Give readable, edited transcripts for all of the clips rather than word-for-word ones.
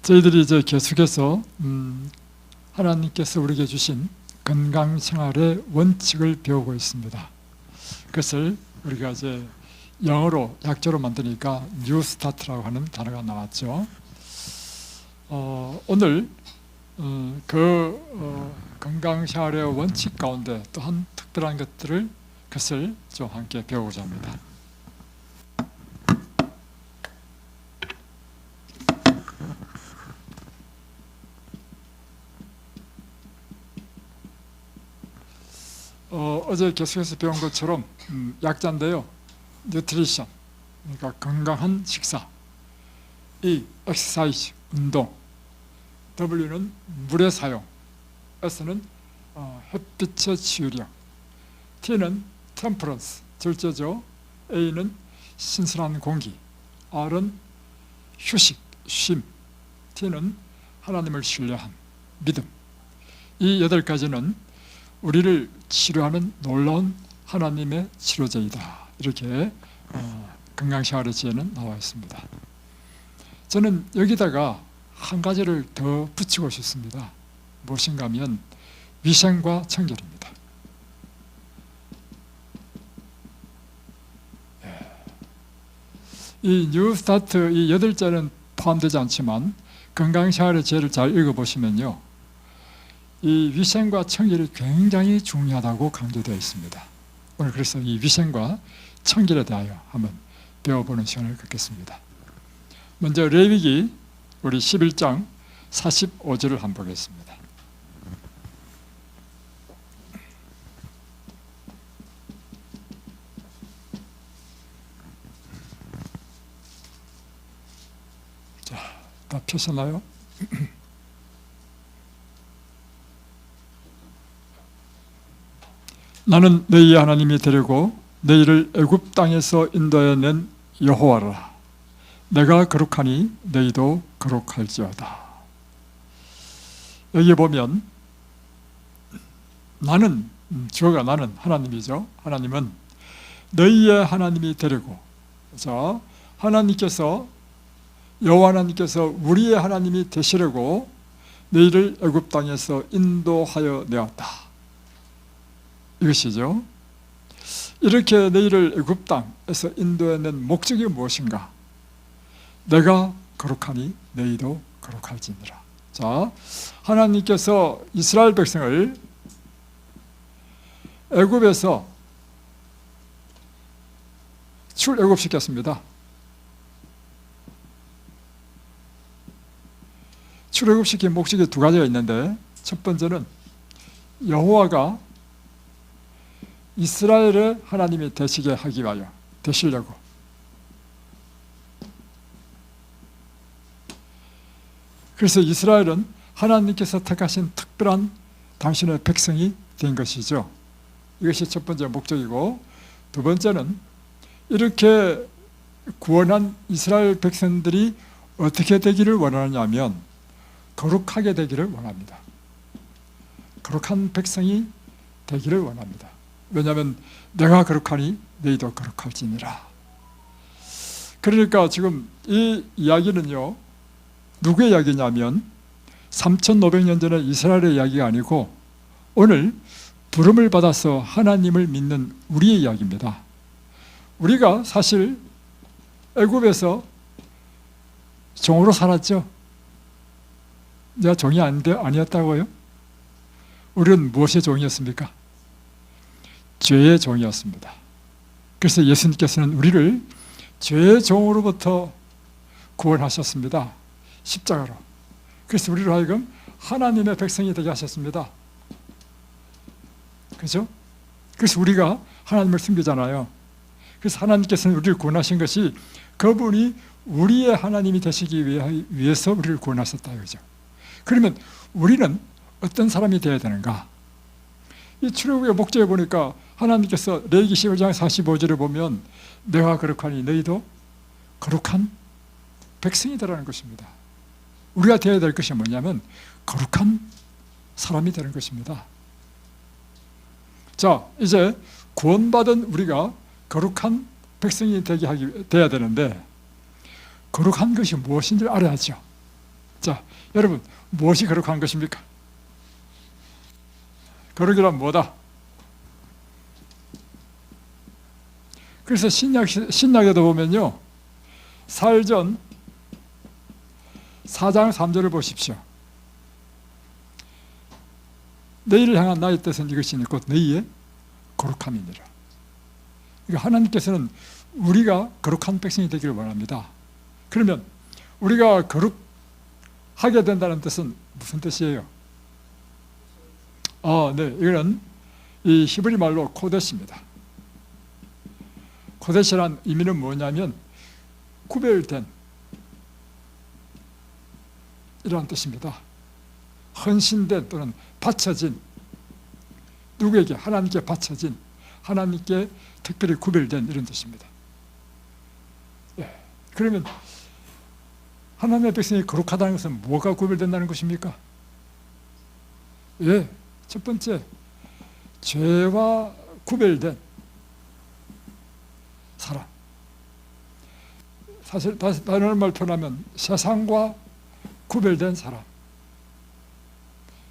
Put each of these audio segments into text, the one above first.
저희들이 이제 계속해서 하나님께서 우리에게 주신 건강생활의 원칙을 배우고 있습니다. 그것을 우리가 이제 영어로 약조로 만드니까 뉴 스타트라고 하는 단어가 나왔죠. 오늘 건강생활의 원칙 가운데 또한 특별한 것을 좀 함께 배우고자 합니다. 어제 계속해서 배운 것처럼 약자인데요. 뉴트리션, 그러니까 건강한 식사, E, exercise, 운동, W는 물의 사용, S는 햇빛의 치유력, T는 temperance, 절제죠. A는 신선한 공기, R은 휴식, 쉼, T는 하나님을 신뢰한 믿음. 이 8가지는 우리를 치료하는 놀라운 하나님의 치료제이다. 이렇게 건강생활의 지혜는 나와 있습니다. 저는 여기다가 한 가지를 더 붙이고 싶습니다. 무엇인가 하면 위생과 청결입니다. 이 뉴 스타트 이 8자는 포함되지 않지만 건강생활의 지혜를 잘 읽어보시면요, 이 위생과 청결이 굉장히 중요하다고 강조되어 있습니다. 오늘 그래서 이 위생과 청결에 대하여 한번 배워보는 시간을 갖겠습니다. 먼저 레위기 우리 11장 45절을 한번 보겠습니다. 자, 다 펴셨나요? 나는 너희의 하나님이 되려고 너희를 애굽 땅에서 인도해 낸 여호와라. 내가 거룩하니 너희도 거룩할지어다. 여기 보면 나는, 주어가 나는 하나님이죠. 하나님은 너희의 하나님이 되려고, 자, 하나님께서, 여호와 하나님께서 우리의 하나님이 되시려고 너희를 애굽 땅에서 인도하여 내었다. 이것이죠. 이렇게 너희를 애굽 땅에서 인도해낸 목적이 무엇인가? 내가 거룩하니 너희도 거룩할지니라. 자, 하나님께서 이스라엘 백성을 애굽에서 출애굽시켰습니다. 출애굽시킨 목적이 2가지가 있는데, 첫 번째는 여호와가 이스라엘의 하나님이 되시게 하기 위하여, 되시려고. 그래서 이스라엘은 하나님께서 택하신 특별한 당신의 백성이 된 것이죠. 이것이 첫 번째 목적이고, 두 번째는 이렇게 구원한 이스라엘 백성들이 어떻게 되기를 원하냐면 거룩하게 되기를 원합니다. 거룩한 백성이 되기를 원합니다. 왜냐하면 내가 거룩하니 너희도 거룩할지니라. 그러니까 지금 이 이야기는요, 누구의 이야기냐면 3500년 전에 이스라엘의 이야기가 아니고 오늘 부름을 받아서 하나님을 믿는 우리의 이야기입니다. 우리가 사실 애굽에서 종으로 살았죠. 내가 종이 아니었다고요? 우리는 무엇의 종이었습니까? 죄의 종이었습니다. 그래서 예수님께서는 우리를 죄의 종으로부터 구원하셨습니다. 십자가로. 그래서 우리로 하여금 하나님의 백성이 되게 하셨습니다. 그렇죠? 그래서 우리가 하나님을 섬기잖아요. 그래서 하나님께서는 우리를 구원하신 것이 그분이 우리의 하나님이 되시기 위해서 우리를 구원하셨다 이거죠. 그러면 우리는 어떤 사람이 되어야 되는가? 이 출애굽의 목적에 보니까 하나님께서 레위기 11장 45절에 보면 내가 거룩하니 너희도 거룩한 백성이 되라는 것입니다. 우리가 되어야 될 것이 뭐냐면 거룩한 사람이 되는 것입니다. 자, 이제 구원받은 우리가 거룩한 백성이 되어야 되는데 거룩한 것이 무엇인지를 알아야죠. 자, 여러분, 무엇이 거룩한 것입니까? 거룩이란 뭐다? 그래서 신약에도 보면요, 사일전 4장 3절을 보십시오. 너희를 향한 나의 뜻은 이것이니 곧 너희의 거룩함이니라. 그러니까 하나님께서는 우리가 거룩한 백성이 되기를 원합니다. 그러면 우리가 거룩하게 된다는 뜻은 무슨 뜻이에요? 네, 이거는 이 히브리 말로 코데시입니다. 코데시란 의미는 뭐냐면 구별된 이런 뜻입니다. 헌신된 또는 바쳐진, 누구에게? 하나님께 바쳐진, 하나님께 특별히 구별된 이런 뜻입니다. 그러면 하나님의 백성이 거룩하다는 것은 뭐가 구별된다는 것입니까? 첫 번째, 죄와 구별된 사람. 사실 다른 말 표현하면 세상과 구별된 사람.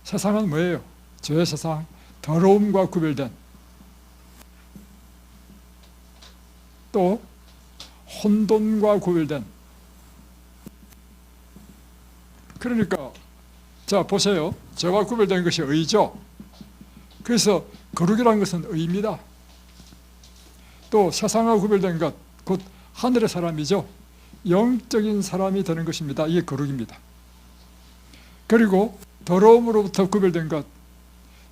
세상은 뭐예요? 죄의 세상, 더러움과 구별된, 또 혼돈과 구별된. 그러니까 자 보세요. 죄와 구별된 것이 의죠. 그래서 거룩이라는 것은 의입니다. 또 세상과 구별된 것, 곧 하늘의 사람이죠. 영적인 사람이 되는 것입니다. 이게 거룩입니다. 그리고 더러움으로부터 구별된 것,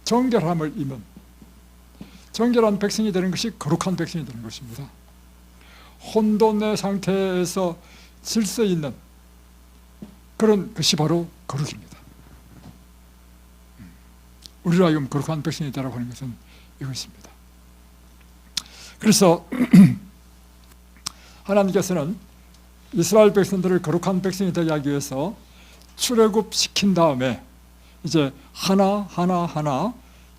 정결함을 입은 정결한 백성이 되는 것이 거룩한 백성이 되는 것입니다. 혼돈의 상태에서 질서 있는 그런 것이 바로 거룩입니다. 우리로 하여금 거룩한 백성이 되라고 하는 것은 이것입니다. 그래서 하나님께서는 이스라엘 백성들을 거룩한 백성이 되게 하기 위해서 출애굽시킨 다음에 이제 하나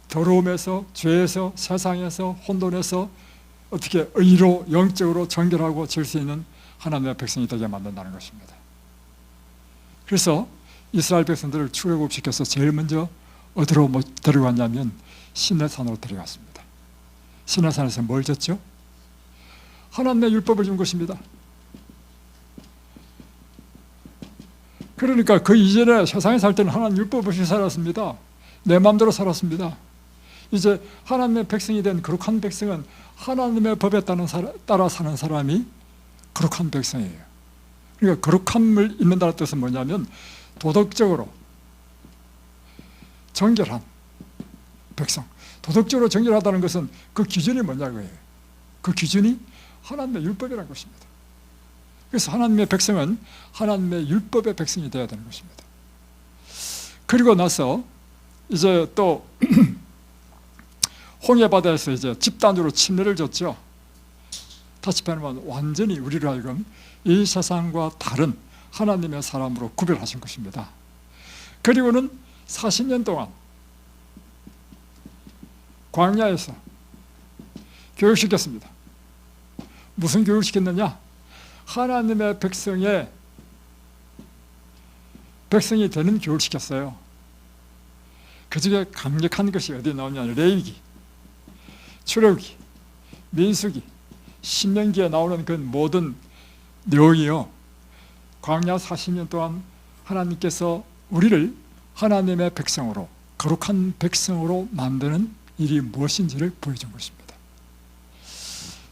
더러움에서, 죄에서, 세상에서, 혼돈에서 어떻게 의로, 영적으로 정결하고 질 수 있는 하나님의 백성이 되게 만든다는 것입니다. 그래서 이스라엘 백성들을 출애굽시켜서 제일 먼저 어디로 데려갔냐면 시내산으로 데려갔습니다. 시내산에서 뭘 줬죠? 하나님의 율법을 준 것입니다. 그러니까 그 이전에 세상에 살 때는 하나님 율법 없이 살았습니다. 내 마음대로 살았습니다. 이제 하나님의 백성이 된 거룩한 백성은 하나님의 법에 따라 사는 사람이 거룩한 백성이에요. 그러니까 거룩함을 입는다는 뜻은 뭐냐면 도덕적으로 정결한 백성. 도덕적으로 정결하다는 것은 그 기준이 뭐냐고요. 그 기준이 하나님의 율법이라는 것입니다. 그래서 하나님의 백성은 하나님의 율법의 백성이 되어야 되는 것입니다. 그리고 나서 이제 또 홍해바다에서 이제 집단으로 침례를 줬죠. 다시 말하면 완전히 우리로 하여금 이 세상과 다른 하나님의 사람으로 구별하신 것입니다. 그리고는 40년 동안 광야에서 교육시켰습니다. 무슨 교육을 시켰느냐? 하나님의 백성이 되는 교육을 시켰어요. 그 중에 강력한 것이 어디에 나오냐면 레위기, 출애굽기, 민수기, 신명기에 나오는 그 모든 내용이요, 광야 40년 동안 하나님께서 우리를 하나님의 백성으로, 거룩한 백성으로 만드는 일이 무엇인지를 보여준 것입니다.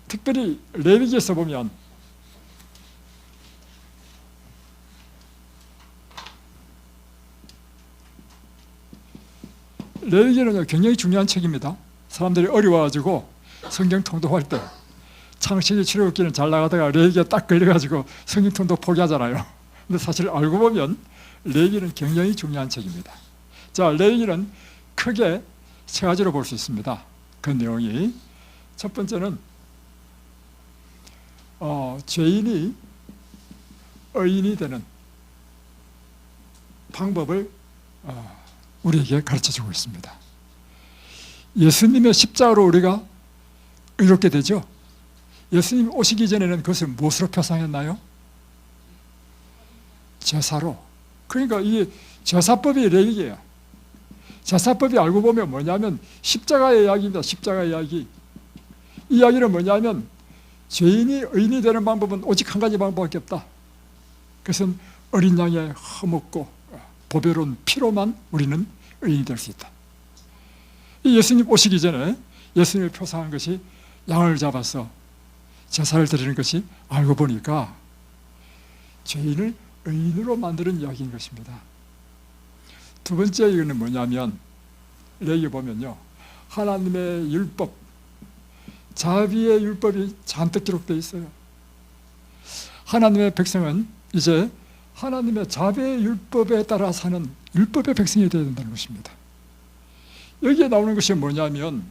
특별히 레위기에서 보면 레위기는 굉장히 중요한 책입니다. 사람들이 어려워가지고 성경 통독할 때 창세기, 출애굽기는 잘 나가다가 레위기에 딱 걸려가지고 성경 통독 포기하잖아요. 근데 사실 알고 보면 레위기는 굉장히 중요한 책입니다. 자, 레위기는 크게 세 가지로 볼 수 있습니다. 그 내용이 첫 번째는 죄인이 의인이 되는 방법을 우리에게 가르쳐주고 있습니다. 예수님의 십자가로 우리가 의롭게 되죠. 예수님 오시기 전에는 그것을 무엇으로 표상했나요? 제사로, 그러니까 이게 제사법이 레위기예요. 제사법이 알고 보면 뭐냐면 십자가의 이야기입니다. 십자가의 이야기. 이 이야기는 뭐냐면 죄인이 의인이 되는 방법은 오직 한 가지 방법밖에 없다. 그것은 어린 양의 흠없고 보배로운 피로만 우리는 의인이 될 수 있다. 이 예수님 오시기 전에 예수님을 표상한 것이 양을 잡아서 제사를 드리는 것이 알고 보니까 죄인을 의인으로 만드는 이야기인 것입니다. 두 번째 이거는 뭐냐면 레위기 보면요, 하나님의 율법, 자비의 율법이 잔뜩 기록되어 있어요. 하나님의 백성은 이제 하나님의 자비의 율법에 따라 사는 율법의 백성이 되어야 된다는 것입니다. 여기에 나오는 것이 뭐냐면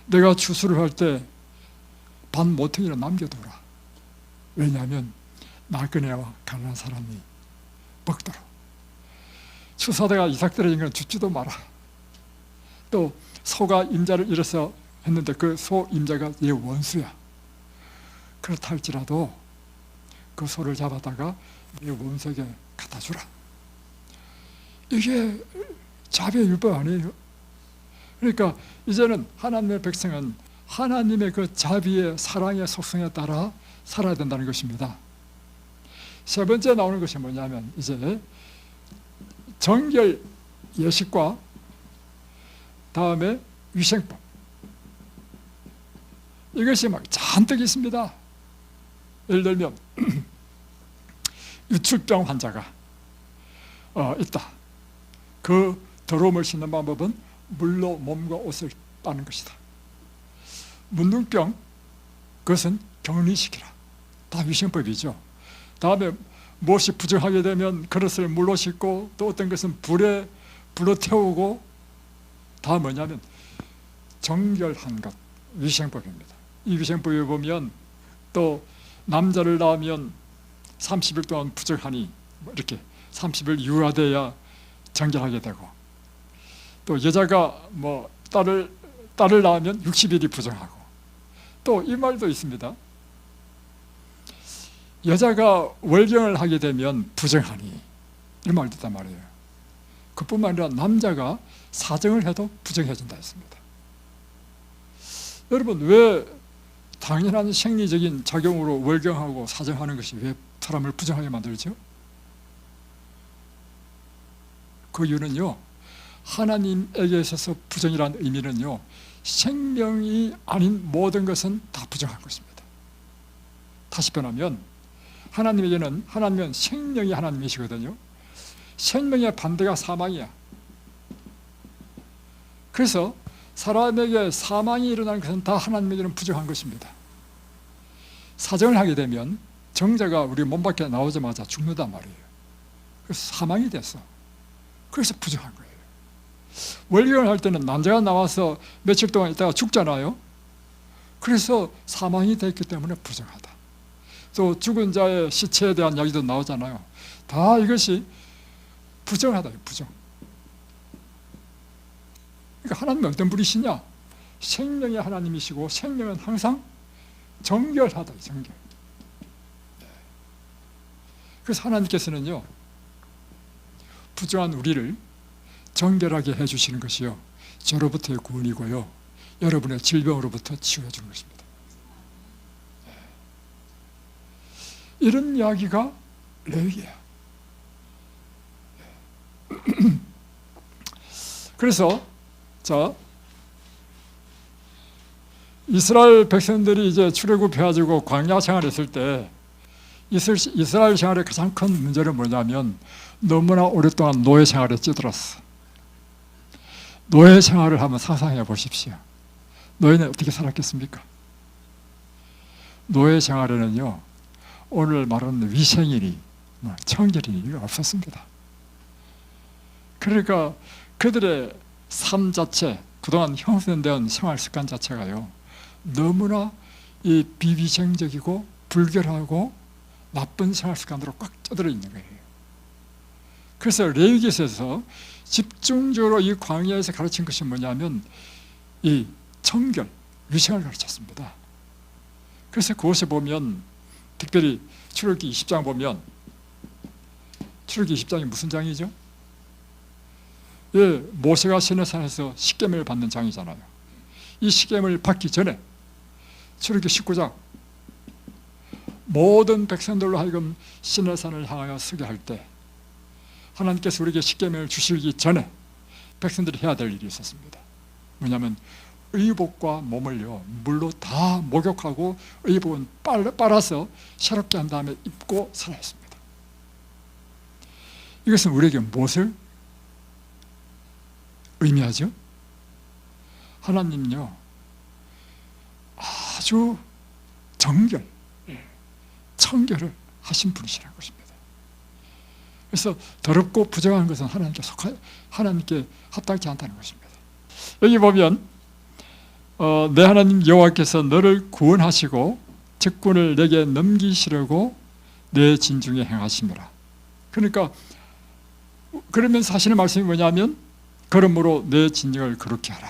내가 추수를 할 때 반 모퉁이를 남겨두라. 왜냐하면 나그네와 가난한 사람이 먹도록. 추수하다가 이삭 떨어진 건 줍지도 마라. 또 소가 임자를 잃어서 했는데 그 소 임자가 얘 원수야. 그렇다 할지라도 그 소를 잡아다가 내 원수에게 갖다 주라. 이게 자비의 율법 아니에요? 그러니까 이제는 하나님의 백성은 하나님의 그 자비의 사랑의 속성에 따라 살아야 된다는 것입니다. 세 번째 나오는 것이 뭐냐면 이제 정결 예식과 다음에 위생법, 이것이 막 잔뜩 있습니다. 예를 들면 유출병 환자가 있다. 그 더러움을 씻는 방법은 물로 몸과 옷을 따는 것이다. 문둥병, 그것은 격리시키라. 다 위생법이죠. 다음에 무엇이 부정하게 되면 그릇을 물로 씻고, 또 어떤 것은 불로 태우고, 다 뭐냐면 정결한 것, 위생법입니다. 이 위생법에 보면 또 남자를 낳으면 30일 동안 부정하니 이렇게 30일 유아돼야 정결하게 되고, 또 여자가 뭐 딸을 낳으면 60일이 부정하고, 또 이 말도 있습니다. 여자가 월경을 하게 되면 부정하니, 이 말도 있단 말이에요. 그뿐만 아니라 남자가 사정을 해도 부정해진다 했습니다. 여러분, 왜 당연한 생리적인 작용으로 월경하고 사정하는 것이 왜 사람을 부정하게 만들죠? 그 이유는요, 하나님에게 있어서 부정이라는 의미는요, 생명이 아닌 모든 것은 다 부정한 것입니다. 다시 변하면 하나님은 생명이 하나님이시거든요. 생명의 반대가 사망이야. 그래서 사람에게 사망이 일어나는 것은 다 하나님에게는 부정한 것입니다. 사정을 하게 되면 정자가 우리 몸 밖에 나오자마자 죽는단 말이에요. 그래서 사망이 됐어. 그래서 부정한 거예요. 월경을 할 때는 난자가 나와서 며칠 동안 있다가 죽잖아요. 그래서 사망이 됐기 때문에 부정하다. 또 죽은 자의 시체에 대한 이야기도 나오잖아요. 다 이것이 부정하다, 부정. 그러니까 하나님은 어떤 분이시냐? 생명의 하나님이시고, 생명은 항상 정결하다, 정결. 그래서 하나님께서는요, 부정한 우리를 정결하게 해주시는 것이요, 저로부터의 구원이고요, 여러분의 질병으로부터 치유해 주는 것입니다. 이런 이야기가 레위기야. 그래서 자, 이스라엘 백성들이 이제 출애굽해가지고 광야 생활했을 때 이스라엘 생활의 가장 큰 문제는 뭐냐면 너무나 오랫동안 노예 생활에 찌들었어. 노예 생활을 한번 상상해 보십시오. 노예는 어떻게 살았겠습니까? 노예 생활에는요, 오늘 말하는 위생이니 청결이니 이거 없었습니다. 그러니까 그들의 삶 자체, 그동안 형성된 생활 습관 자체가요, 너무나 이 비위생적이고 불결하고 나쁜 생활 습관으로 꽉 쪄들어 있는 거예요. 그래서 레위기에서 집중적으로 이 광야에서 가르친 것이 뭐냐면 이 청결, 위생을 가르쳤습니다. 그래서 그것에 보면 특별히 출애굽기 20장 보면 출애굽기 20장이 무슨 장이죠? 예, 모세가 시내산에서 십계명을 받는 장이잖아요. 이 십계명을 받기 전에 출애굽기 19장 모든 백성들로 하여금 시내산을 향하여 서게 할 때 하나님께서 우리에게 십계명을 주시기 전에 백성들이 해야 될 일이 있었습니다. 뭐냐면 의복과 몸을요 물로 다 목욕하고 의복은 빨아서 새롭게 한 다음에 입고 살아야 했습니다. 이것은 우리에게 무엇을 의미하죠? 하나님요 아주 청결을 하신 분이시라는 것입니다. 그래서 더럽고 부정한 것은 하나님께 합당치 않다는 것입니다. 여기 보면 내 하나님 여호와께서 너를 구원하시고 적군을 내게 넘기시려고 내 진중에 행하심이라. 그러니까 그러면서 하시는 말씀이 뭐냐면 그러므로 내 진영을 거룩히 하라.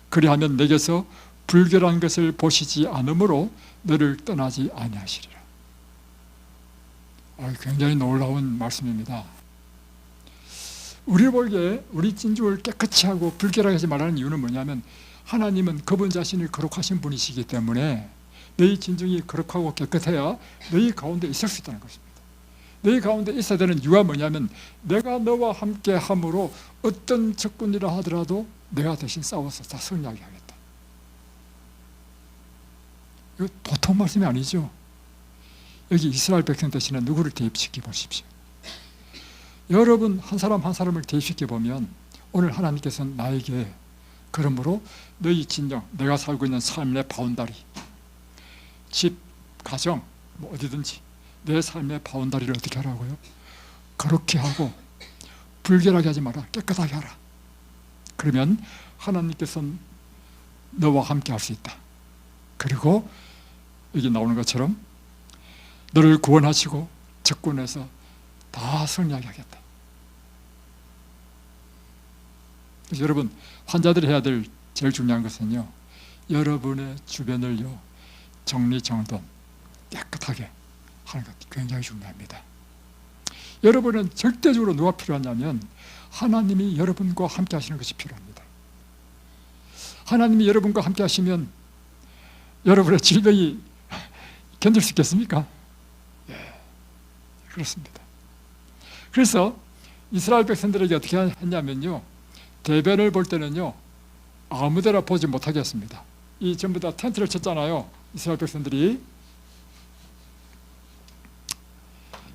그리하면 내게서 불결한 것을 보시지 않으므로 너를 떠나지 아니하시리라. 굉장히 놀라운 말씀입니다. 우리 보기에 우리 진중을 깨끗이 하고 불결하게 하지 말라는 이유는 뭐냐면 하나님은 그분 자신이 거룩하신 분이시기 때문에 너희 진중이 거룩하고 깨끗해야 너희 가운데 있을 수 있다는 것입니다. 너희 가운데 있어야 되는 이유가 뭐냐면 내가 너와 함께 함으로 어떤 적군이라 하더라도 내가 대신 싸워서 다 승리하게 하겠다. 이거 보통 말씀이 아니죠. 여기 이스라엘 백성 대신에 누구를 대입시켜 보십시오. 여러분 한 사람 한 사람을 대입시켜 보면 오늘 하나님께서는 나에게 그러므로 너희 진정, 내가 살고 있는 삶의 바운다리, 집, 가정, 뭐 어디든지 내 삶의 바운다리를 어떻게 하라고요? 거룩히 하고 불결하게 하지 마라. 깨끗하게 하라. 그러면 하나님께서는 너와 함께 할 수 있다. 그리고 여기 나오는 것처럼 너를 구원하시고 적군에서 다 승리하게 하겠다. 그래서 여러분 환자들이 해야 될 제일 중요한 것은요 여러분의 주변을요 정리정돈 깨끗하게 하는 것 굉장히 중요합니다. 여러분은 절대적으로 누가 필요하냐면 하나님이 여러분과 함께 하시는 것이 필요합니다. 하나님이 여러분과 함께 하시면 여러분의 질병이 견딜 수 있겠습니까? 예, 그렇습니다. 그래서 이스라엘 백성들에게 어떻게 했냐면요 대변을 볼 때는요 아무데나 보지 못하게 했습니다. 이 전부 다 텐트를 쳤잖아요. 이스라엘 백성들이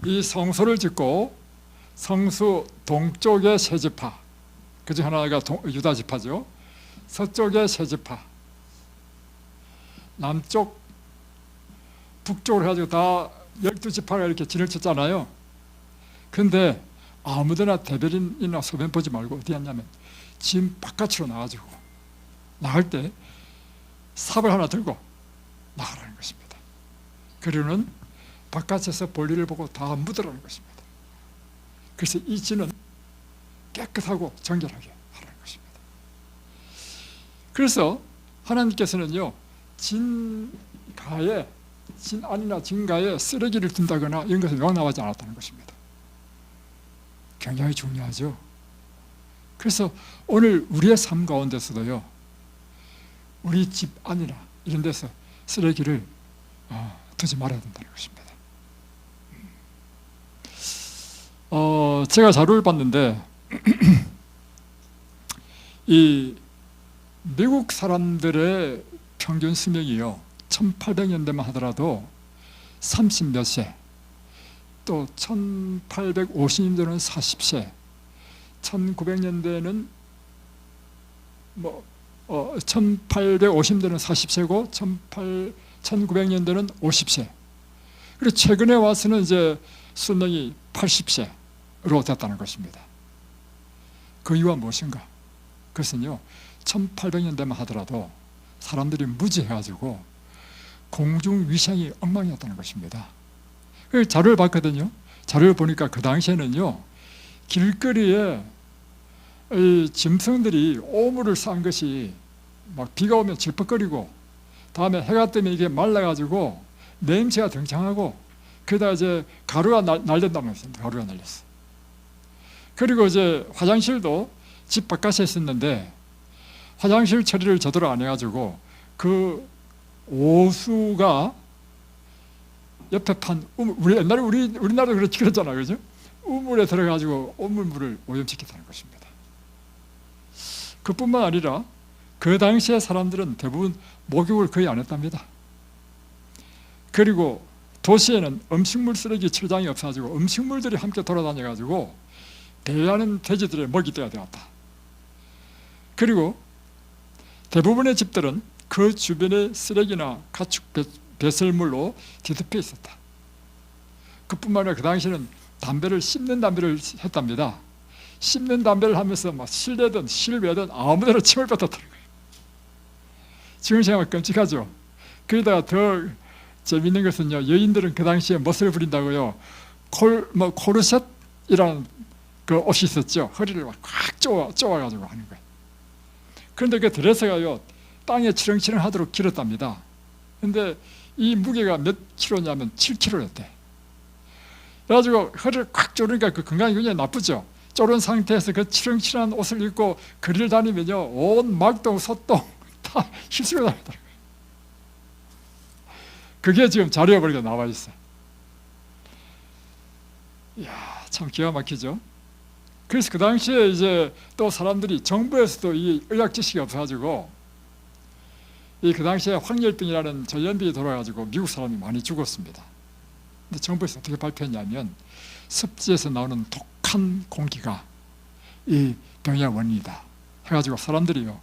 이 성소를 짓고 성수 동쪽의 세 지파, 그중 하나가 유다 지파죠. 서쪽의 세 지파, 남쪽 북쪽으로 해가지고 다 12지파가 이렇게 진을 쳤잖아요. 근데 아무데나 대변인이나 소변 보지 말고 어디 했냐면 집 바깥으로 나가지고 나갈 때 삽을 하나 들고 나가라는 것입니다. 그리고는 바깥에서 볼일을 보고 다 묻으라는 것입니다. 그래서 이 진은 깨끗하고 정결하게 하라는 것입니다. 그래서 하나님께서는요 진가에 진 안이나 진가에 쓰레기를 둔다거나 이런 것을 용납하지 않았다는 것입니다. 굉장히 중요하죠. 그래서 오늘 우리의 삶 가운데서도요 우리 집 안이나 이런 데서 쓰레기를 두지 말아야 된다는 것입니다. 제가 자료를 봤는데 이 미국 사람들의 평균 수명이요 1800년대만 하더라도 30몇 세, 또 1850년대는 40세, 1900년대는 1850년대는 40세고 1900년대는 50세. 그리고 최근에 와서는 이제 수명이 80세로 됐다는 것입니다. 그 이유가 무엇인가? 그것은요 1800년대만 하더라도 사람들이 무지해가지고 공중위생이 엉망이었다는 것입니다. 그 자료를 봤거든요. 자료를 보니까 그 당시에는요 길거리에 이 짐승들이 오물을 싼 것이 막 비가 오면 질퍽거리고 다음에 해가 뜨면 이게 말라가지고 냄새가 등장하고 그러다 이제 가루가 날린다는 것입니다. 가루가 날렸어. 그리고 이제 화장실도 집 바깥에 있었는데 화장실 처리를 제대로 안 해가지고 그 오수가 옆에 판 우리 옛날에 우리나라도 그랬잖아요, 그죠? 우물에 들어가지고 우물물을 오염시켰다는 것입니다. 그뿐만 아니라 그 당시에 사람들은 대부분 목욕을 거의 안 했답니다. 그리고 도시에는 음식물 쓰레기 처장이 없어가지고 음식물들이 함께 돌아다녀가지고 대하는 돼지들의 먹이대가 되었다. 그리고 대부분의 집들은 그 주변의 쓰레기나 가축 배설물로 뒤덮여 있었다. 그뿐만 아니라 그 당시에는 씹는 담배를 했답니다. 씹는 담배를 하면서 막 실내든 실외든 아무데나 침을 뱉었다는 거예요. 지금 생각하면 끔찍하죠. 거기다가 더 재밌는 것은요, 여인들은 그 당시에 멋을 부린다고요, 코르셋이라는 그 옷이 있었죠. 허리를 막 꽉 쪼아가지고 하는 거예요. 그런데 그 드레스가요, 땅에 치렁치렁 하도록 길었답니다. 근데 이 무게가 몇 킬로냐면 7kg였대. 그래가지고 허리를 꽉 조르니까 그 건강이 굉장히 나쁘죠. 쪼른 상태에서 그 치렁치렁한 옷을 입고 거리를 다니면요, 온 막동, 소똥 다 휩쓸고 다니더라고요. 그게 지금 자료에 보니까 나와 있어요. 이야, 참 기가 막히죠. 그래서 그 당시에 이제 또 사람들이 정부에서도 이 의학 지식이 없어가지고 그 당시에 황열병이라는 전염병이 돌아가지고 미국 사람이 많이 죽었습니다. 근데 정부에서 어떻게 발표했냐면 습지에서 나오는 독한 공기가 이 병의 원인이다 해가지고 사람들이요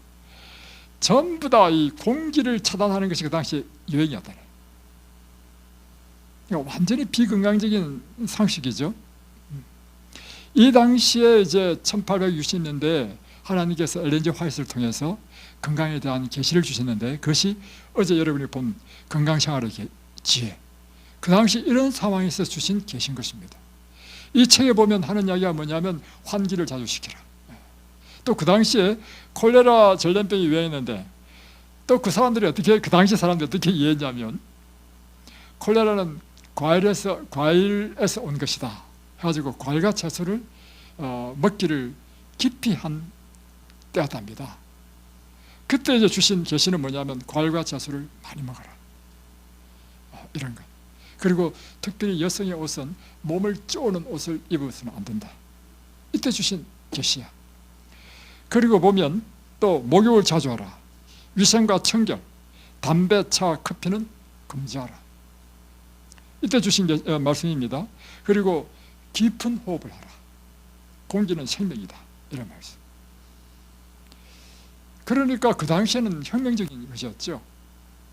전부 다 이 공기를 차단하는 것이 그 당시에 유행이었다. 완전히 비건강적인 상식이죠. 이 당시에 이제 1860년대에 하나님께서 엘렌 G 화이트를 통해서 건강에 대한 계시를 주셨는데 그것이 어제 여러분이 본 건강생활의 지혜, 그 당시 이런 상황에서 주신 계신 것입니다. 이 책에 보면 하는 이야기가 뭐냐면 환기를 자주 시키라. 또 그 당시에 콜레라 전염병이 유행했는데 또 그 사람들이 그 당시 사람들이 어떻게 이해했냐면 콜레라는 과일에서 온 것이다 해가지고 과일과 채소를 먹기를 깊이 한 때였답니다. 그때 이제 주신 계시는 뭐냐면 과일과 채소를 많이 먹어라, 이런 것. 그리고 특별히 여성의 옷은 몸을 쪼는 옷을 입어서는 안 된다. 이때 주신 계시야. 그리고 보면 또 목욕을 자주 하라, 위생과 청결, 담배, 차, 커피는 금지하라. 이때 주신 말씀입니다. 그리고 깊은 호흡을 하라. 공기는 생명이다, 이런 말씀. 그러니까 그 당시에는 혁명적인 것이었죠.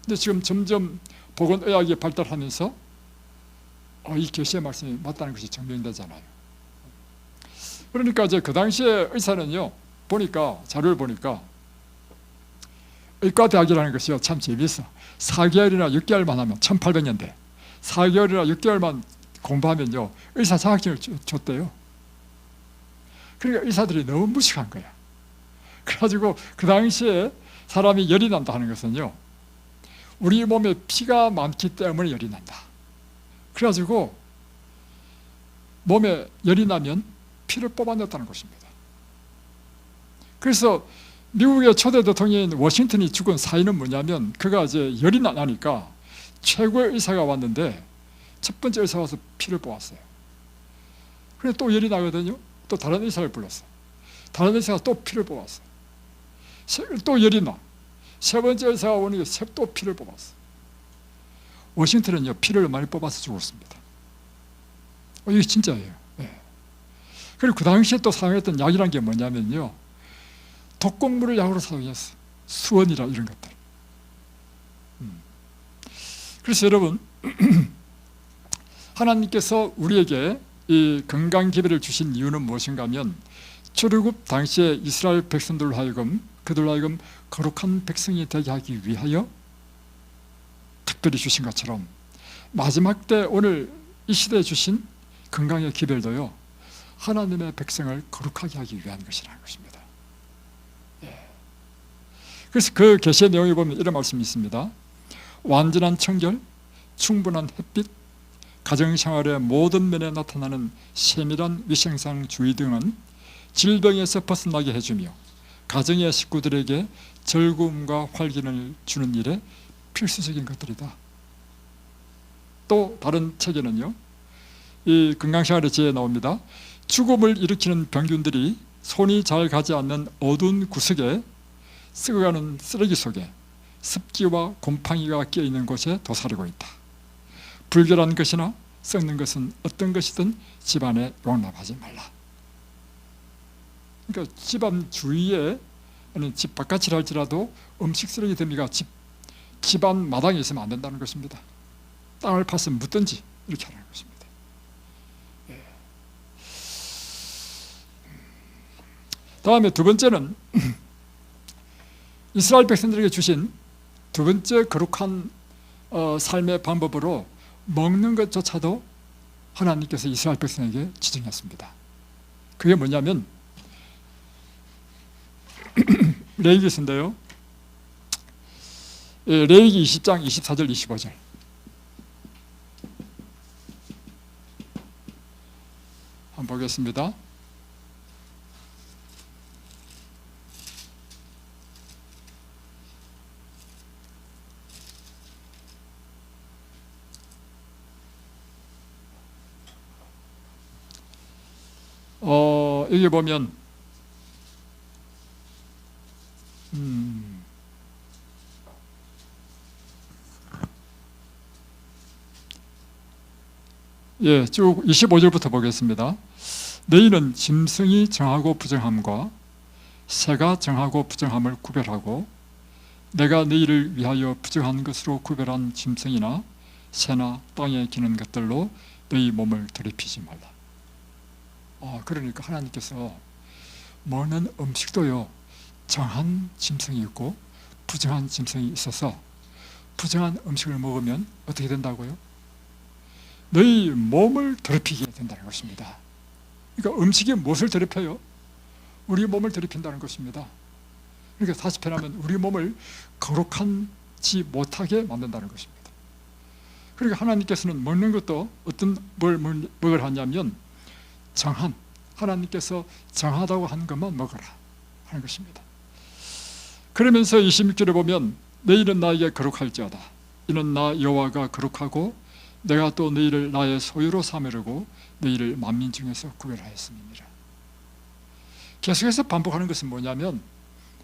근데 지금 점점 보건의학이 발달하면서 이 계시의 말씀이 맞다는 것이 증명되잖아요. 그러니까 이제 그 당시에 의사는요, 자료를 보니까 의과대학이라는 것이요, 참 재미있어. 4개월이나 6개월만 하면 1800년대 4개월이나 6개월만 공부하면요 의사 자격증을 줬대요. 그러니까 의사들이 너무 무식한 거야. 그래가지고 그 당시에 사람이 열이 난다 하는 것은요, 우리 몸에 피가 많기 때문에 열이 난다. 그래가지고 몸에 열이 나면 피를 뽑아냈다는 것입니다. 그래서 미국의 초대 대통령인 워싱턴이 죽은 사인은 뭐냐면, 그가 이제 열이 나니까 최고의 의사가 왔는데 첫 번째 의사가 와서 피를 뽑았어요. 그래 또 열이 나거든요. 또 다른 의사를 불렀어. 다른 의사가 또 피를 뽑았어. 또 열이 나. 세 번째 의사가 오니까 또 피를 뽑았어. 워싱턴은요 피를 많이 뽑아서 죽었습니다. 이게 진짜예요. 네. 그리고 그 당시에 또 사용했던 약이란 게 뭐냐면요, 독곡물을 약으로 사용했어. 수원이라 이런 것들. 그래서 여러분, 하나님께서 우리에게 이 건강 기회를 주신 이유는 무엇인가 하면, 출애굽 당시에 이스라엘 백성들로 하여금 거룩한 백성이 되게 하기 위하여 특별히 주신 것처럼 마지막 때 오늘 이 시대에 주신 건강의 기별도요 하나님의 백성을 거룩하게 하기 위한 것이라는 것입니다. 그래서 그 계시의 내용에 보면 이런 말씀이 있습니다. 완전한 청결, 충분한 햇빛, 가정생활의 모든 면에 나타나는 세밀한 위생상 주의 등은 질병에서 벗어나게 해주며 가정의 식구들에게 즐거움과 활기를 주는 일에 필수적인 것들이다. 또 다른 책에는요, 이 건강생활의 지혜에 나옵니다. 죽음을 일으키는 병균들이 손이 잘 가지 않는 어두운 구석에 썩어가는 쓰레기 속에 습기와 곰팡이가 끼어있는 곳에 도사리고 있다. 불결한 것이나 썩는 것은 어떤 것이든 집안에 용납하지 말라. 그러니까 집안 주위에, 아니 집 바깥이라 할지라도 음식 쓰레기 더미가 집안 마당에 있으면 안 된다는 것입니다. 땅을 파서 묻든지 이렇게 하라는 것입니다. 다음에 두 번째는 이스라엘 백성들에게 주신 두 번째 거룩한 삶의 방법으로 먹는 것조차도 하나님께서 이스라엘 백성에게 지정했습니다. 그게 뭐냐면 레위기서인데요, 레위기 20장 24절 25절 한번 보겠습니다. 여기 보면 쭉 25절부터 보겠습니다. 너희는 짐승이 정하고 부정함과 새가 정하고 부정함을 구별하고 내가 너희를 위하여 부정한 것으로 구별한 짐승이나 새나 땅에 기는 것들로 너희 몸을 더럽히지 말라. 그러니까 하나님께서 먹는 음식도요, 정한 짐승이 있고 부정한 짐승이 있어서 부정한 음식을 먹으면 어떻게 된다고요? 너희 몸을 더럽히게 된다는 것입니다. 그러니까 음식이 무엇을 더럽혀요? 우리 몸을 더럽힌다는 것입니다. 그러니까 다시 표현하면 우리 몸을 거룩하지 못하게 만든다는 것입니다. 그러니까 하나님께서는 먹는 것도 어떤 뭘 먹으라 하냐면 정한, 하나님께서 정하다고 한 것만 먹어라 하는 것입니다. 그러면서 26절에 보면 너희는 나에게 거룩할지어다. 이는 나 여호와가 거룩하고 내가 또 너희를 나의 소유로 삼으려고 너희를 만민 중에서 구별하였음이니라. 계속해서 반복하는 것은 뭐냐면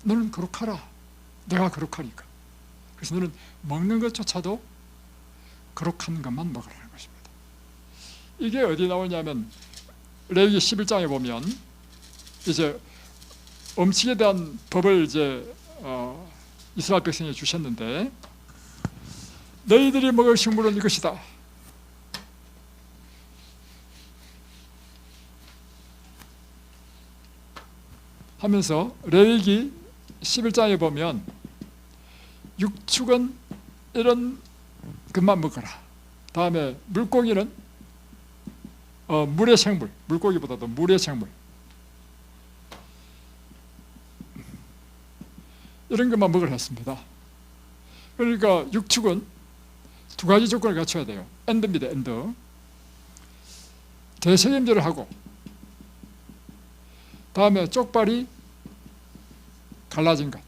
너는 거룩하라, 내가 거룩하니까. 그래서 너는 먹는 것조차도 거룩한 것만 먹으라는 것입니다. 이게 어디 나오냐면 레위기 11장에 보면 이제 음식에 대한 법을 이제 이스라엘 백성에 주셨는데 너희들이 먹을 식물은 이것이다. 하면서 레위기 11장에 보면 육축은 이런 것만 먹어라. 다음에 물고기는 물의 생물, 물고기보다도 물의 생물 이런 것만 먹으라 했습니다. 그러니까 육축은 두 가지 조건을 갖춰야 돼요. 엔드입니다. 엔드. 대책임제를 하고 다음에 쪽발이 갈라진 것,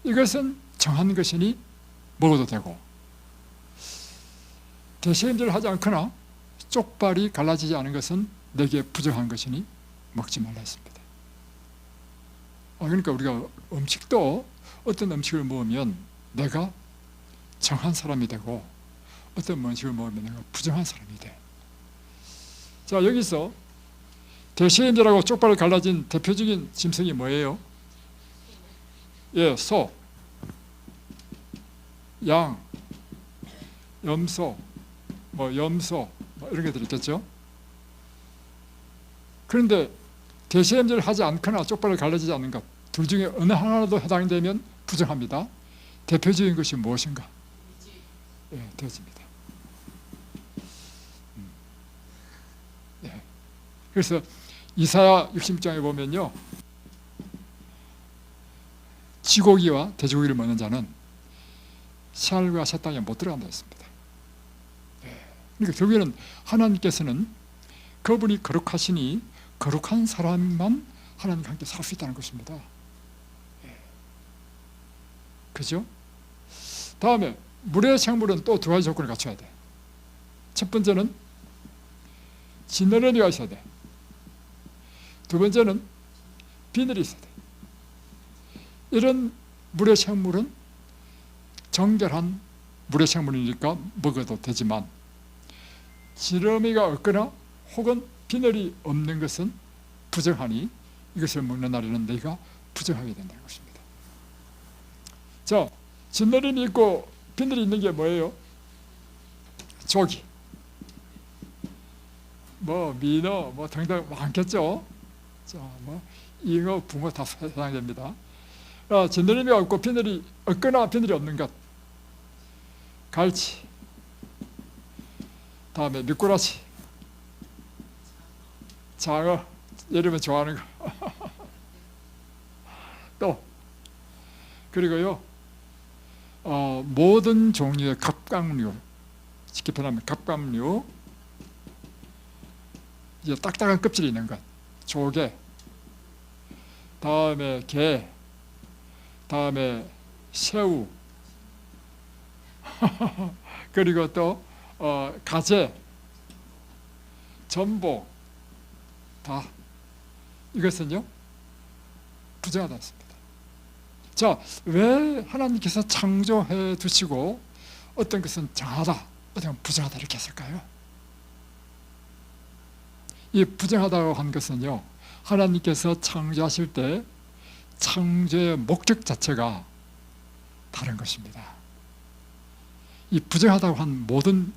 이것은 정한 것이니 먹어도 되고, 대책임제를 하지 않거나 쪽발이 갈라지지 않은 것은 내게 부정한 것이니 먹지 말라 했습니다. 그러니까 우리가 음식도 어떤 음식을 먹으면 내가 정한 사람이 되고 어떤 음식을 먹으면 내가 부정한 사람이 돼. 자, 여기서 대책임제라고 쪽발을 갈라진 대표적인 짐승이 뭐예요? 소, 양, 염소, 염소 이런 것들 있겠죠. 그런데 대책임제를 하지 않거나 쪽발을 갈라지지 않는 것, 둘 중에 어느 하나라도 해당되면 부정합니다. 대표적인 것이 무엇인가? 돼지입니다. 그래서 이사야 60장에 보면요, 쥐고기와 돼지고기를 먹는 자는 새하늘과 새 땅에 못 들어간다 했습니다. 그러니까 결국에는 하나님께서는 그분이 거룩하시니 거룩한 사람만 하나님과 함께 살 수 있다는 것입니다. 그죠? 다음에 물의 생물은 또 두 가지 조건을 갖춰야 돼. 첫 번째는 지느러미가 있어야 돼. 두 번째는 비늘이 있어야 돼. 이런 물의 생물은 정결한 물의 생물이니까 먹어도 되지만, 지느러미가 없거나 혹은 비늘이 없는 것은 부정하니 이것을 먹는 날에는 너희가 부정하게 된다는 것입니다. 자, 지느러미 있고 비늘이 있는 게 뭐예요? 조기, 민어, 등등 많겠죠. 자, 잉어, 붕어 다 해당됩니다. 지느러미가 없고 비늘이 없거나 비늘이 없는 것, 갈치, 다음에 미꾸라지, 장어, 여러분 좋아하는 거. 또 그리고요, 모든 종류의 갑각류, 쉽게 표현하면 갑각류, 이제 딱딱한 껍질이 있는 것, 조개, 다음에 게, 다음에 새우, 그리고 또 가재, 전복, 다 이것은요 부정하다 했습니다. 자, 왜 하나님께서 창조해 두시고 어떤 것은 정하다, 어떤 것은 부정하다 이렇게 했을까요? 이 부정하다고 한 것은요, 하나님께서 창조하실 때 창조의 목적 자체가 다른 것입니다. 이 부정하다고 한 모든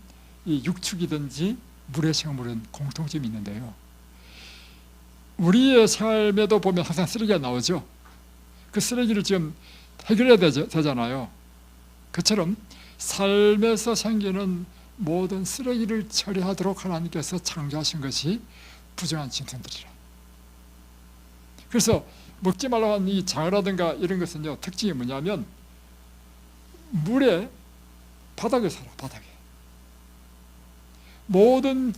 이 육축이든지 물의 생물은 공통점이 있는데요, 우리의 삶에도 보면 항상 쓰레기가 나오죠. 그 쓰레기를 지금 해결해야 되잖아요. 그처럼 삶에서 생기는 모든 쓰레기를 처리하도록 하나님께서 창조하신 것이 부정한 짐승들이라. 그래서 먹지 말라고 한 이 장어라든가 이런 것은요, 특징이 뭐냐면 물에, 바닥에 살아, 바닥에. 모든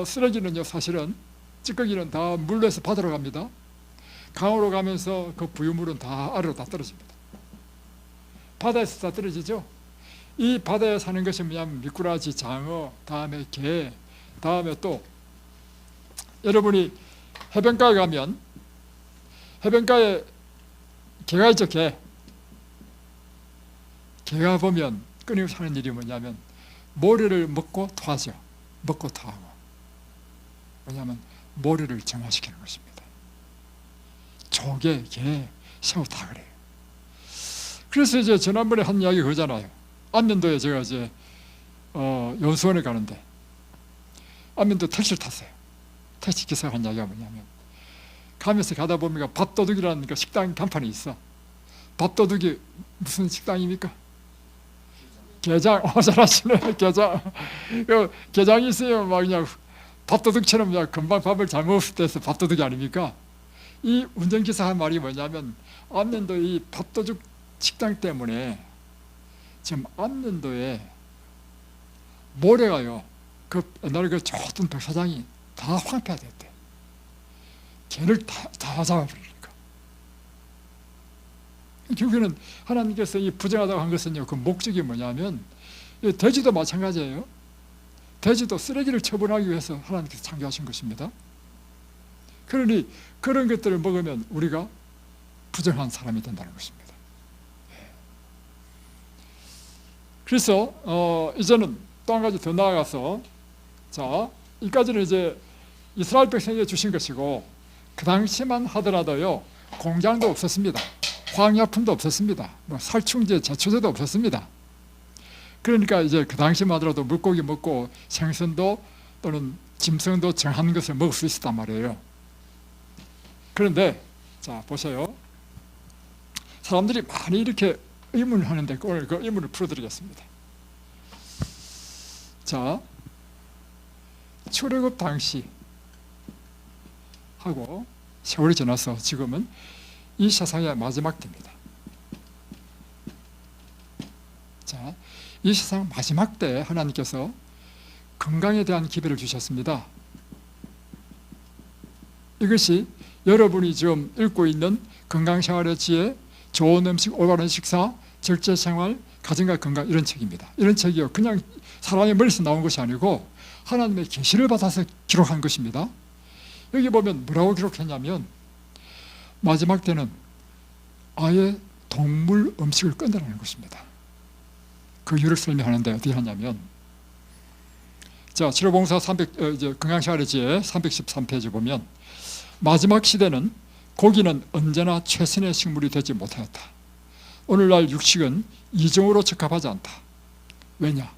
쓰레기는요, 사실은 찌꺼기는 다 물에서 바다로 갑니다. 강으로 가면서 그 부유물은 다 아래로 다 떨어집니다. 바다에서 다 떨어지죠. 이 바다에 사는 것이 뭐냐면 미꾸라지, 장어, 다음에 게, 다음에 또 여러분이 해변가에 가면 해변가에 개가 있죠. 개가 보면 끊임없이 하는 일이 뭐냐면 모래를 먹고 토하죠. 먹고 토하고. 왜냐하면 모래를 정화시키는 것입니다. 조개, 게, 새우 다 그래요. 그래서 이제 지난번에 한 이야기 그거잖아요. 안면도에 제가 이제 연수원에 가는데 안면도 택시를 탔어요. 택시 기사가 한 이야기가 뭐냐면, 가면서 가다 보니까 밥도둑이라는 그 식당 간판이 있어. 밥도둑이 무슨 식당입니까? 게장. 잘하시네. 게장. 게장이 있으면 막 그냥 밥도둑처럼 그냥 금방 밥을 잘 먹을 때서 밥도둑이 아닙니까? 이 운전기사 한 말이 뭐냐면, 안면도 이 밥도둑 식당 때문에 지금 안면도에 모래가요, 그 옛날에 그 좋던 백사장이 다 황폐화됐대. 개를 다 잡아버리니까. 결국에는 하나님께서 이 부정하다고 한 것은요, 그 목적이 뭐냐면, 돼지도 마찬가지예요. 돼지도 쓰레기를 처분하기 위해서 하나님께서 창조하신 것입니다. 그러니 그런 것들을 먹으면 우리가 부정한 사람이 된다는 것입니다. 그래서 이제는 또 한 가지 더 나아가서, 자, 이까지는 이제 이스라엘 백성에게 주신 것이고, 그 당시만 하더라도요, 공장도 없었습니다. 화학약품도 없었습니다. 살충제, 제초제도 없었습니다. 그러니까 이제 그 당시만 하더라도 물고기 먹고 생선도 또는 짐승도 정한 것을 먹을 수 있었단 말이에요. 그런데 자, 보세요. 사람들이 많이 이렇게 의문을 하는데 오늘 그 의문을 풀어드리겠습니다. 자, 출애굽 당시 하고 세월이 지나서 지금은 이 세상의 마지막 때입니다. 자, 이 세상 마지막 때 하나님께서 건강에 대한 기별을 주셨습니다. 이것이 여러분이 지금 읽고 있는 건강생활의 지혜, 좋은 음식, 올바른 식사, 절제생활, 가정과 건강 이런 책입니다. 이런 책이요 그냥 사람의 머리에서 나온 것이 아니고 하나님의 계시를 받아서 기록한 것입니다. 여기 보면 뭐라고 기록했냐면 마지막 때는 아예 동물 음식을 끊으라는 것입니다. 그 이유를 설명하는데 어떻게 하냐면 자 치료봉사 건강생활의 지혜 313페이지 보면 마지막 시대는 고기는 언제나 최선의 식물이 되지 못하였다. 오늘날 육식은 이종으로 적합하지 않다. 왜냐?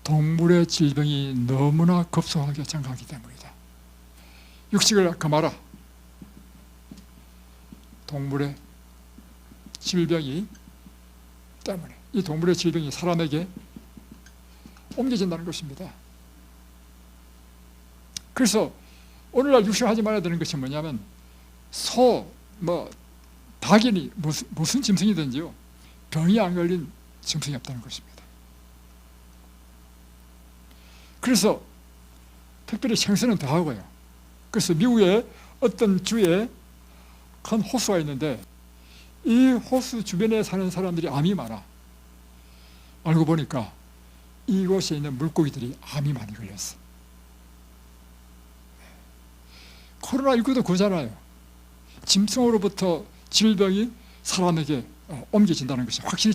동물의 질병이 너무나 급속하게 증가하기 때문이다. 육식을 금하라. 동물의 질병이 때문에 이 동물의 질병이 사람에게 옮겨진다는 것입니다. 그래서 오늘날 육식하지 말아야 되는 것이 뭐냐면 소, 닭이니 무슨 짐승이든지요 병이 안 걸린 짐승이 없다는 것입니다. 그래서 특별히 생선은 더 하고요. 그래서 미국의 어떤 주에 큰 호수가 있는데 이 호수 주변에 사는 사람들이 암이 많아. 알고 보니까 이곳에 있는 물고기들이 암이 많이 걸렸어. 코로나19도 그거잖아요. 짐승으로부터 질병이 사람에게 옮겨진다는 것이 확실히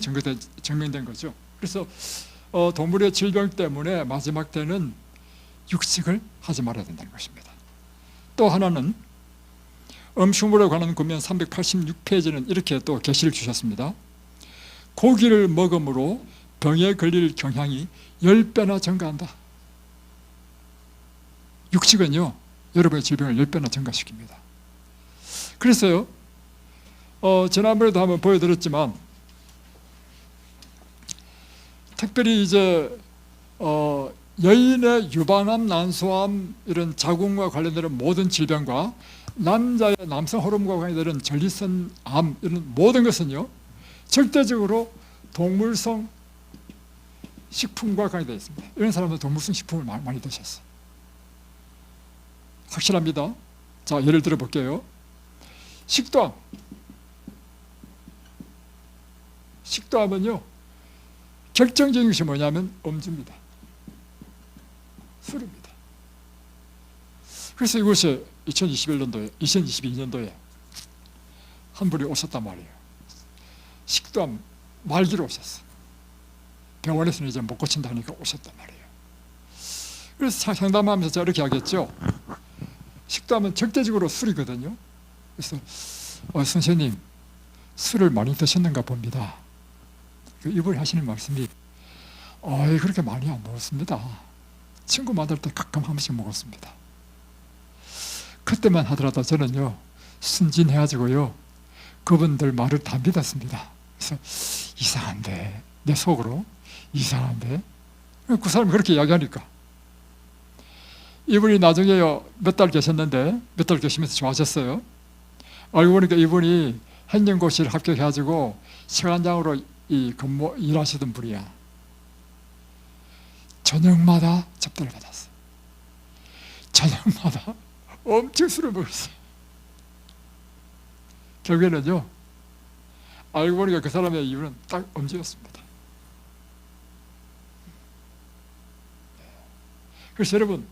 증명된 거죠. 그래서 동물의 질병 때문에 마지막 때는 육식을 하지 말아야 된다는 것입니다. 또 하나는 음식물에 관한 구면 386페이지는 이렇게 또 계시를 주셨습니다. 고기를 먹음으로 병에 걸릴 경향이 10배나 증가한다. 육식은요 여러분의 질병을 10배나 증가시킵니다. 그래서요 지난번에도 한번 보여드렸지만 특별히 이제 여인의 유방암, 난소암 이런 자궁과 관련되는 모든 질병과 남자의 남성 호르몬과 관련되는 전립선암 이런 모든 것은요 절대적으로 동물성 식품과 관계되어 있습니다. 이런 사람은 동물성 식품을 많이 드셨어요. 확실합니다. 자, 예를 들어 볼게요. 식도암은요 결정적인 것이 뭐냐면 음주입니다. 술입니다. 그래서 이곳에 2022년도에 한 분이 오셨단 말이에요. 식도암 말기로 오셨어. 병원에서는 이제 못 고친다니까 오셨단 말이에요. 그래서 상담하면서 제가 이렇게 하겠죠. 식도암은 절대적으로 술이거든요. 그래서 선생님 술을 많이 드셨는가 봅니다. 이분이 하시는 말씀이 그렇게 많이 안 먹었습니다. 친구 만날 때 가끔 한 번씩 먹었습니다. 그때만 하더라도 저는요 순진해가지고요 그분들 말을 다 믿었습니다. 그래서 이상한데 내 속으로 이상한데 그 사람이 그렇게 이야기하니까 이분이 나중에요 몇 달 계셨는데 몇 달 계시면서 좋아하셨어요. 알고 보니까 이분이 행정고시를 합격해가지고 시간장으로 일하시던 분이야. 저녁마다 접대를 받았어. 저녁마다 엄청 술을 먹었어요. 결국에는요 알고 보니까 그 사람의 이유는 딱 음주였습니다. 그래서 여러분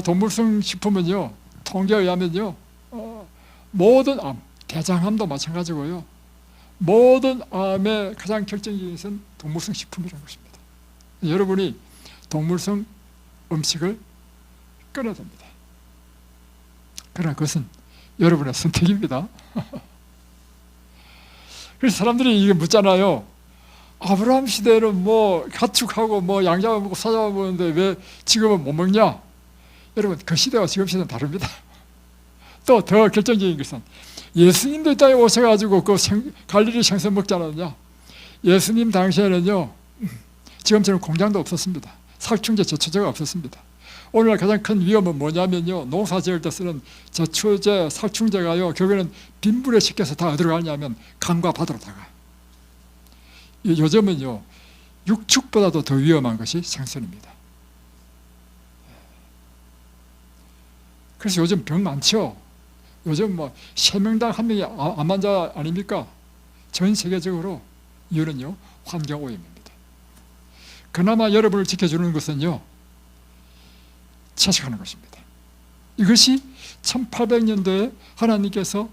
동물성 식품은요 통계에 의하면요 모든 암, 대장암도 마찬가지고요 모든 암의 가장 결정적인 것은 동물성 식품이라는 것입니다. 여러분이 동물성 음식을 끊어야 됩니다. 그러나 그것은 여러분의 선택입니다. 그래서 사람들이 이게 묻잖아요. 아브라함 시대에는 뭐 가축하고 뭐 양 잡아먹고 소 잡아먹는데 왜 지금은 못 먹냐? 여러분 그 시대와 지금 시대는 다릅니다. 또 더 결정적인 것은 예수님도 이 땅에 오셔가지고 그 갈릴리 생선 먹지 않았냐? 예수님 당시에는요 지금처럼 공장도 없었습니다. 살충제, 제초제가 없었습니다. 오늘날 가장 큰 위험은 뭐냐면요 농사 지을 때 쓰는 제초제, 살충제가요 결국에는 빗물에 씻겨서 다 어디로 가냐면 강과 바다로 다 가요. 요즘은요 육축보다도 더 위험한 것이 생선입니다. 그래서 요즘 병 많죠. 요즘 뭐 3명당 1명이 암 환자 아닙니까? 전 세계적으로. 이유는요, 환경오염입니다. 그나마 여러분을 지켜주는 것은요, 채식하는 것입니다. 이것이 1800년도에 하나님께서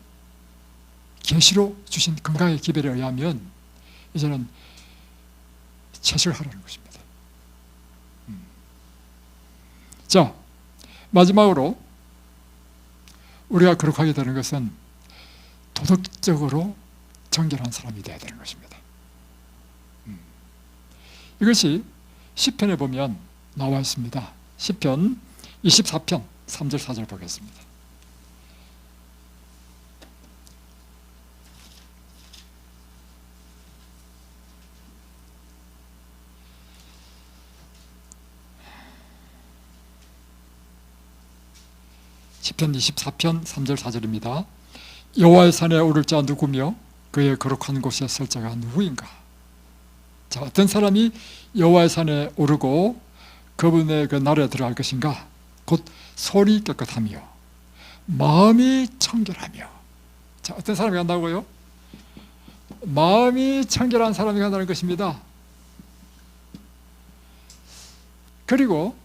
계시로 주신 건강의 기별에 의하면 이제는 채식을 하라는 것입니다. 자, 마지막으로 우리가 거룩하게 되는 것은 도덕적으로 정결한 사람이 되어야 되는 것입니다. 이것이 시편에 보면 나와 있습니다. 시편 24편 3절 4절 보겠습니다. 시편 24편 3절 4절입니다. 여호와의 산에 오를 자 누구며 그의 거룩한 곳에 설 자가 누구인가? 자, 어떤 사람이 여호와의 산에 오르고 그분의 그 나라에 들어갈 것인가? 곧 손이 깨끗하며 마음이 청결하며. 자, 어떤 사람이 간다고요? 마음이 청결한 사람이 간다는 것입니다. 그리고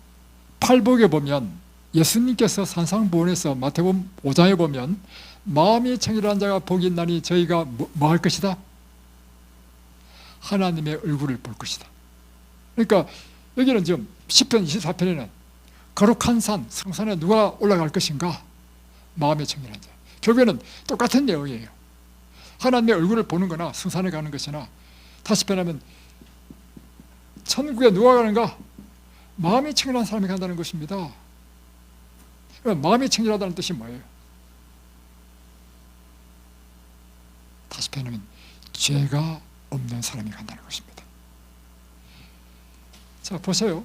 팔복에 보면 예수님께서 산상보훈에서 마태복음 5장에 보면 마음이 청결한 자가 복이 있나니 저희가 뭐 할 것이다? 하나님의 얼굴을 볼 것이다. 그러니까 여기는 지금 시편 24편에는 거룩한 산, 성산에 누가 올라갈 것인가? 마음이 청결한 자. 결국에는 똑같은 내용이에요. 하나님의 얼굴을 보는 거나 성산에 가는 것이나, 다시 표현하면 천국에 누가 가는가? 마음이 청결한 사람이 간다는 것입니다. 마음이 청결하다는 뜻이 뭐예요? 다시 표현하면 죄가 없는 사람이 간다는 것입니다. 자, 보세요.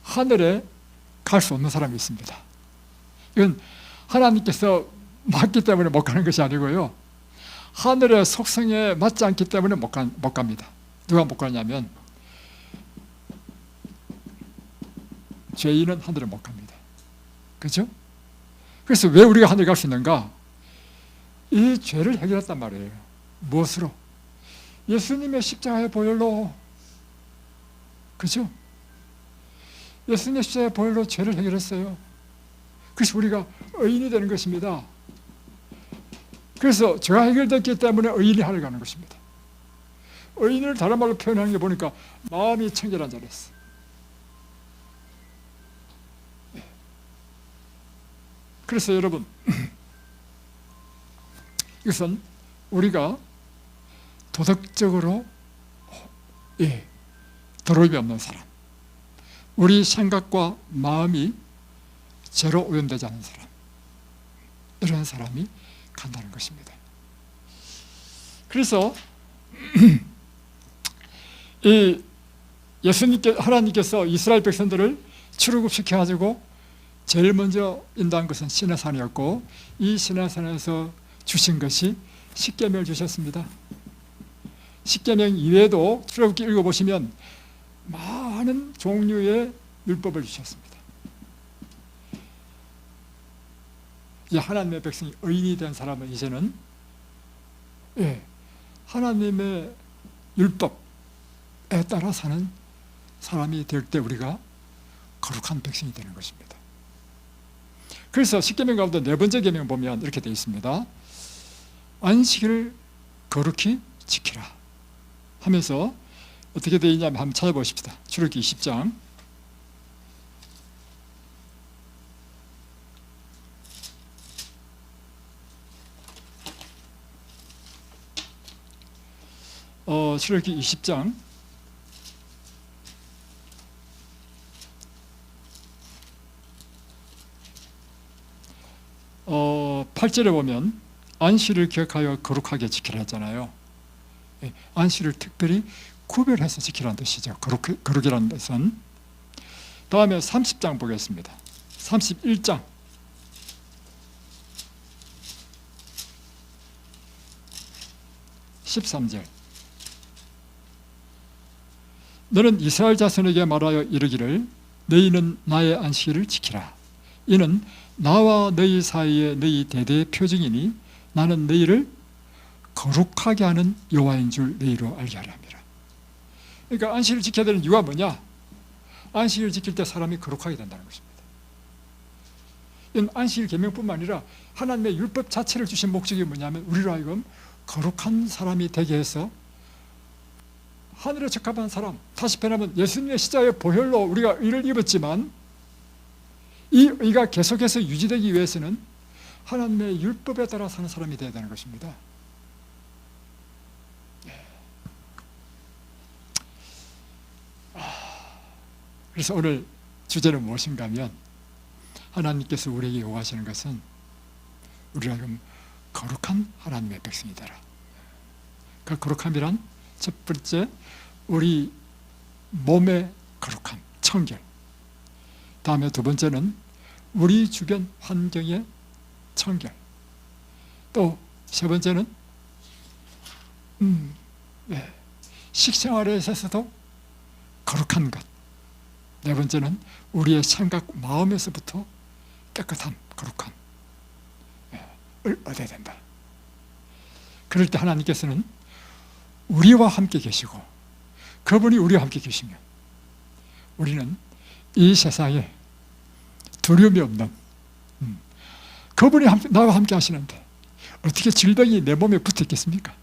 하늘에 갈 수 없는 사람이 있습니다. 이건 하나님께서 맞기 때문에 못 가는 것이 아니고요, 하늘의 속성에 맞지 않기 때문에 못 갑니다. 누가 못 가냐면 죄인은 하늘에 못 갑니다. 그렇죠? 그래서 왜 우리가 하늘에 갈 수 있는가? 이 죄를 해결했단 말이에요. 무엇으로? 예수님의 십자가의 보혈로. 그렇죠? 예수님의 십자가의 보혈로 죄를 해결했어요. 그래서 우리가 의인이 되는 것입니다. 그래서 죄가 해결됐기 때문에 의인이 하늘 가는 것입니다. 의인을 다른 말로 표현하는 게 보니까 마음이 청결한 자랬어. 그래서 여러분, 이것은 우리가 도덕적으로 더러움이 없는 사람, 우리 생각과 마음이 죄로 오염되지 않은 사람, 이런 사람이 간다는 것입니다. 그래서 이 하나님께서 이스라엘 백성들을 출애굽시켜가지고 제일 먼저 인도한 것은 시내산이었고, 이 시내산에서 주신 것이 십계명을 주셨습니다. 십계명 이외에도 출애굽기 읽어보시면 많은 종류의 율법을 주셨습니다. 이제 하나님의 백성이 의인이 된 사람은 이제는 하나님의 율법에 따라 사는 사람이 될 때 우리가 거룩한 백성이 되는 것입니다. 그래서 십계명 가운데 네 번째 계명 보면 이렇게 되어 있습니다. 안식일을 거룩히 지키라 하면서 어떻게 되어 있냐면 한번 찾아보십시다. 출애굽기 20장 8절에 보면 안식일을 기억하여 거룩하게 지키라 했잖아요. 안식일을 특별히 구별해서 지키라는 뜻이죠. 거룩이라는 뜻은. 다음에 30장 보겠습니다. 31장 13절 너는 이스라엘 자손에게 말하여 이르기를 너희는 나의 안식일을 지키라. 이는 나와 너희 사이에 너희 대대의 표징이니 나는 너희를 거룩하게 하는 여호와인 줄 너희로 알게 하려 함이라. 그러니까 안식일을 지켜야 되는 이유가 뭐냐? 안식일을 지킬 때 사람이 거룩하게 된다는 것입니다. 이건 안식일 계명뿐만 아니라 하나님의 율법 자체를 주신 목적이 뭐냐면 우리로 하여금 거룩한 사람이 되게 해서 하늘에 적합한 사람, 다시 표현하면 예수님의 십자가의 보혈로 우리가 의를 입었지만 이 의가 계속해서 유지되기 위해서는 하나님의 율법에 따라 사는 사람이 되어야 되는 것입니다. 그래서 오늘 주제는 무엇인가 하면 하나님께서 우리에게 요구하시는 것은 우리로 하여금 거룩한 하나님의 백성이 되라. 그 거룩함이란 첫 번째 우리 몸의 거룩함, 청결. 다음에 두 번째는 우리 주변 환경의 청결. 또 세 번째는 식생활에 있어서도 거룩한 것. 네 번째는 우리의 생각, 마음에서부터 깨끗함, 거룩함을 얻어야 된다. 그럴 때 하나님께서는 우리와 함께 계시고 그분이 우리와 함께 계시면 우리는 이 세상에 두려움이 없는 그분이 나와 함께 하시는데 어떻게 질병이 내 몸에 붙어 있겠습니까?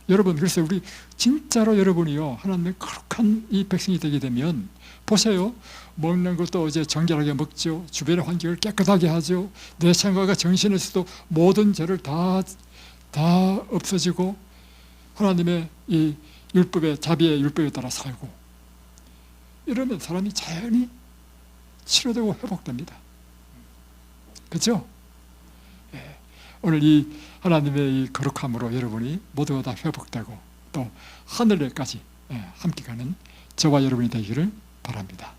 여러분, 그래서 우리 진짜로 여러분이요 하나님의 거룩한 이 백성이 되게 되면 보세요. 먹는 것도 이제 정결하게 먹죠. 주변의 환경을 깨끗하게 하죠. 내 생각과 정신에서도 모든 죄를 다 없어지고 하나님의 이 율법의 자비의 율법에 따라 살고 이러면 사람이 자연히 치료되고 회복됩니다. 그렇죠? 오늘 이 하나님의 이 거룩함으로 여러분이 모두가 다 회복되고 또 하늘에까지 함께 가는 저와 여러분이 되기를 바랍니다.